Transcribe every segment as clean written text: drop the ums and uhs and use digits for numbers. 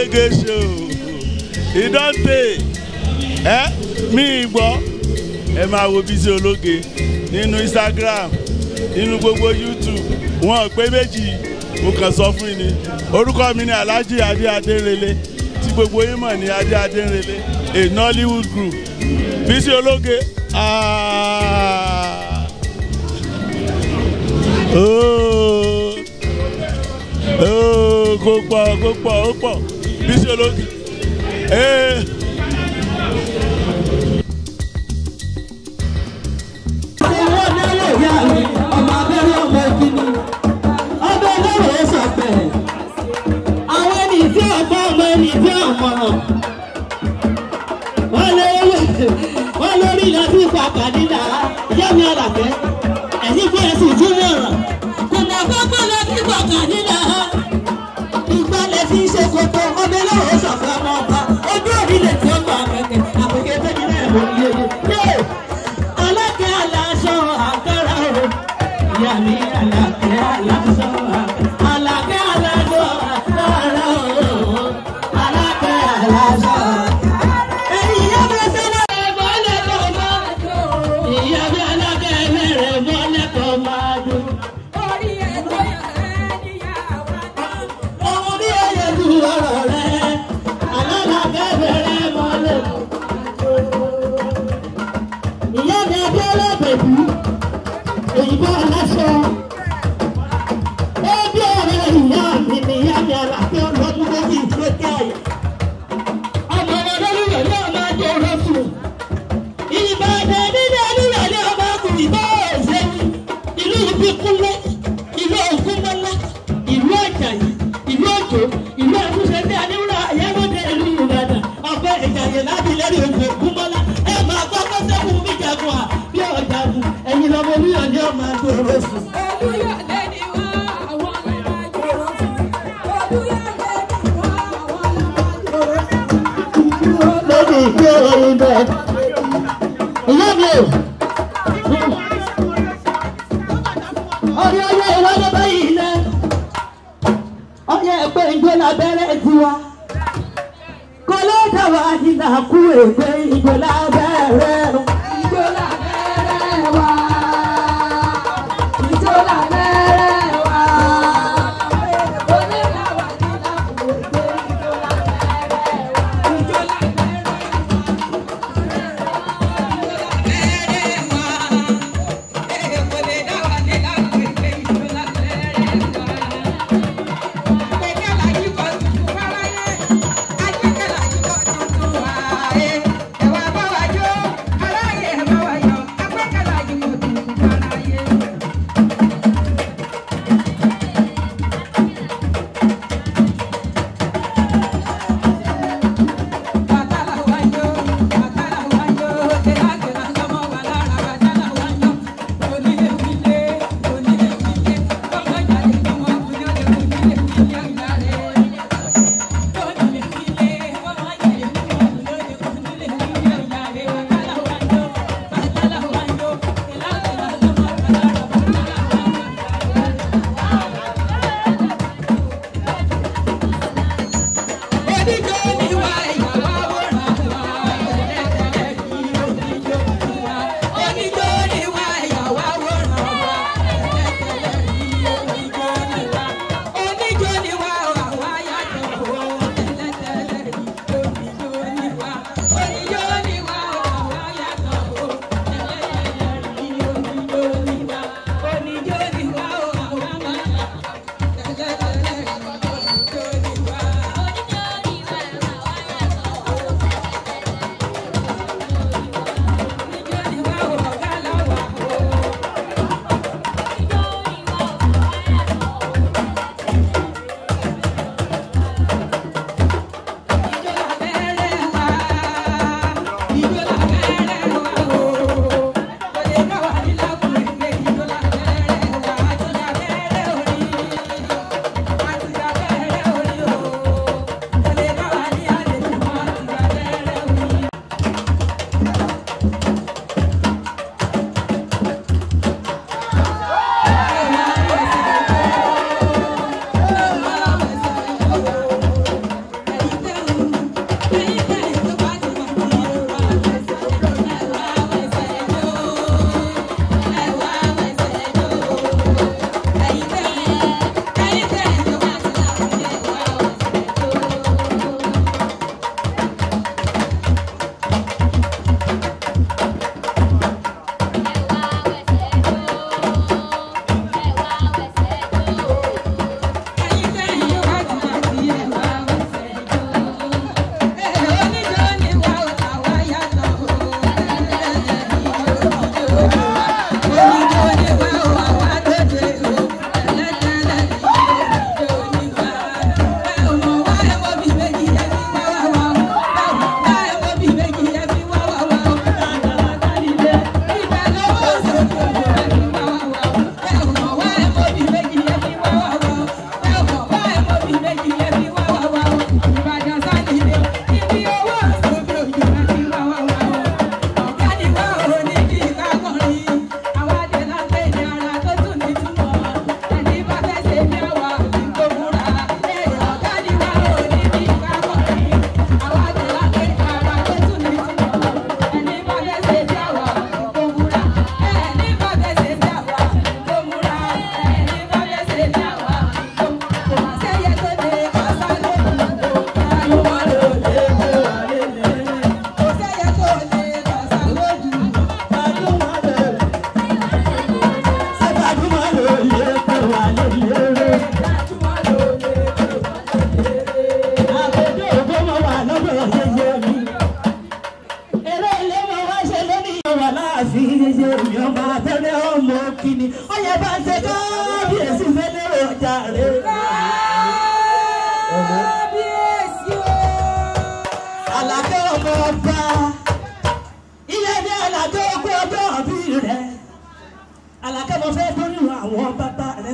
Ológe show ìdọ́tẹ̀ mi gbọ́ ẹ máa wo Bísí Ológe nínú Instagram nínú gbogbo YouTube wọn pé méjì mo kàn sọ fún yín ni orúkọ mi ni Alhaji Adé Adérelé tí gbogbo yín mọ̀ ní Adé Adérelé a Nollywood group Bísí Ológe kó pọ̀ Bísí Ológe ọmọ abẹ́rẹ́ ọmọ ìkíni ọbẹ̀ lọ́wọ́ sọ̀pẹ̀ àwọn ẹni tí ọ̀pọ̀ ọmọ ẹni tí ọ̀pọ̀ wọ́n lórí lọ sí ìpàkà nílà yẹ́mi Àlàkẹ́ ẹ̀yìn fún ẹ̀sìn ìjúmọ̀ ọ̀rọ̀ kò mọ̀ kọ́kọ́ lọ sí ìpàkà nílà ìgbàlẹ̀ fi ṣe kòtò ọbẹ̀ lọ́wọ́ sọ̀pẹ̀ ọmọ ọba ojú òrìlẹ̀ tí ó gbà kẹ̀kẹ́ àpèkẹ́ tẹ́jú náà ló ń yé Àlàkẹ́ aláṣọ àkàrà o ìyá mi Àlàkẹ́ aláṣọ Àlàkẹ́ aláṣọ àkàrà o Àlàkẹ́ aláṣọ. ẹ̀yin ìyá mi sẹ́lẹ̀ mọ́lẹ̀ kọ́ máa dùn ìyá mi Àlàkẹ́ mẹ́rẹ̀ mọ́lẹ̀ kọ́ máa dùn. orí ẹ̀kọ́ yẹn níyàwó ohun bí ẹyẹ ju ọ̀rọ̀ rẹ̀ Àlàkẹ́ mẹ́rẹ̀ mọ́lẹ̀ ìyá mi abẹ́rẹ́ bẹ̀bí òyìnbó aláṣọ ẹbí ọ̀rẹ́ ìyá mi ni ìyá mi Àlàkẹ́ ọlọ́dún méjì ìgbésẹ̀ àyà ọmọ ọlọ́dún rẹ̀ yóò máa jẹ rọ́ọ̀fù Ìbàdàn nílẹ̀ nílẹ̀ ọmọ ọkùnrin bá ẹ̀ṣẹ̀ mi ìlú Ìbíkúnlé ìlú Ògúnmọ́lá ìlú Àjàyí ìlú Òjó ìlú Ẹ̀fúnṣẹ́ ní Adéwúrà Ayáwódé ìlú Ìbàdàn ọ̀pẹ Ìjàyè lábìlẹ́rì Òjó Ògúnmọ́lá ẹ̀ máa gbọ́ kọ́sẹ́kù bí jagun à bí ọjà gùn ẹ̀yin lọ́mọ olúyọ̀ ní ọmọ àgbòrò sùn. olúyọ̀ lẹ́ni wá àwọn ọmọ àgbòrò sùn. olúyọ̀ lẹ́ni wá àwọn ọmọ àgbòrò sùn. lórí ìgbé orin bẹ́ẹ̀ ìyá mi ò. ọ̀rẹ́ ọyẹ ìwádìí báyìí lẹ́ ọyẹ ẹgbẹ́ ìgbé lábẹ́rẹ́ tiwa kò ló dáwọ́ àdínà kú ègbé ìgbé lábẹ́rẹ́ wa.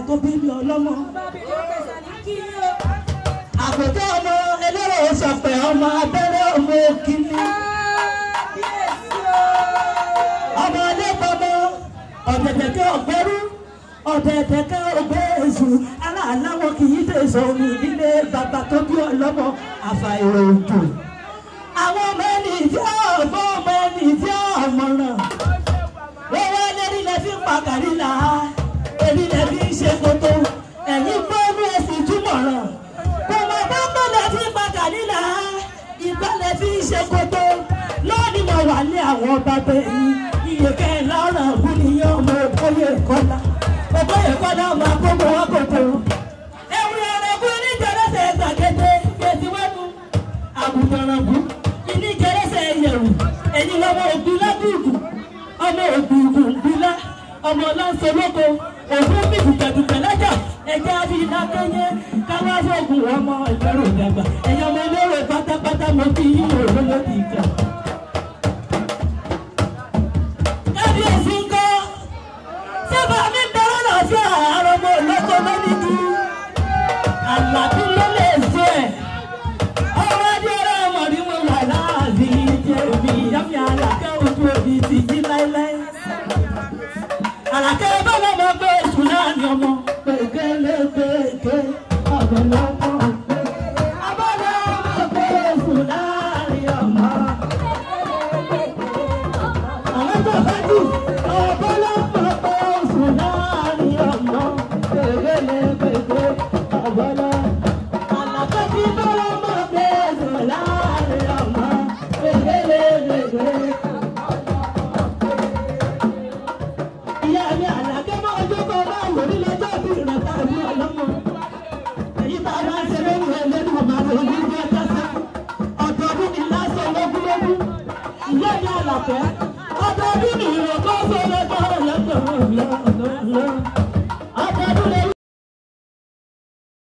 tó bí mi ọlọ́mọ. Àpèjọ ọmọ elérò sọ̀pẹ̀ ọmọ abẹ́rẹ́ ọmọ òkìní. Ọmọ alẹ́gbọ̀mọ ọ̀dẹ̀dẹ̀kẹ́ ọ̀gbẹ́rú ọ̀dẹ̀dẹ̀kẹ́ ọ̀gbẹ́ èṣù aláàláwọ̀ kì í tẹ̀sán omi ìdílé bàbá tó bí ọlọ́mọ àfàìrò òjò. Àwọn ọmọ ẹni tí ọ̀gbọ́n ọmọ ẹni tí ọ̀mọ̀ràn. Wọ́n wá lérí lẹ fi ń pa kàrílà èrí lẹ fi ń ṣe kótó ẹ̀yìn gbọ́nú ẹ̀sìn túmọ̀ràn. Kò mọ̀ bá tó lẹ fi ń pa kàrílà ìgbà lẹ fi ń ṣe kótó. Lọ́ọ̀ni mo wà ní àwọn ọba bẹ́ẹ̀ iye kẹ́ lọ́rọ̀ ọ̀hún nìyẹn ọmọ òkóyè kọ́lá. Òkóyè kọ́lá ọmọ akókò wọn kòtò. Ẹ̀wùn ọ̀rọ̀gún oníjẹrẹsẹ̀ gbàgede gbèsìwẹ́nu. Àbùtọ̀rọ̀gún oníjẹrẹsẹ̀ yẹ̀wù ẹ̀yin lọ́wọ́ ògùn ládùúgbù. Ọmọ ògùn gbílá ọmọ lọ́sọ̀lọ́kọ ògùn bí dùkẹ̀dùkẹ̀ lẹ́jà ẹ̀jẹ̀ àbí ìdákẹ́yẹ káwá fọ́ọ̀gùn ọmọ ìlérò ìdàgbà ẹ̀yìn ọmọ ìlérò pátápátá mo fi yín òró lórí ìkà. Kábíyèsí ń kọ́ sábà mi bẹ̀rẹ̀ lọ sí àárọ̀ ọmọ olóko lónìí àlàbí ló lè ṣe ẹ̀ ọmọ adìrẹ ọmọ ni mo wà láàbí jẹ̀bi yàmi àlàkẹ́ ojú òbí ti jí láíláí. Àlàkẹ́ bọ́lá mọ́ pé èṣù láàrin ọmọ pèkélé pèké ọ̀gbọ̀nlọ́pọ̀ abọ́lá mọ́ pé èṣù láàrin ọmọ. Àwọn tó bá jù ọ̀bọ́lá mọ́ pé èṣù láàrin ọmọ pèkélé pèké ọ̀gbọ̀nlọ́. Àlàkẹ́ tí bọ́lá mọ́ pé èṣù láàrin ọmọ pèkélé pèké. Ọdọọdún ni ìrọ̀kọ́ sọ́lọ́gbọ́n lọ́gbọ̀n lọ́gbọ̀n.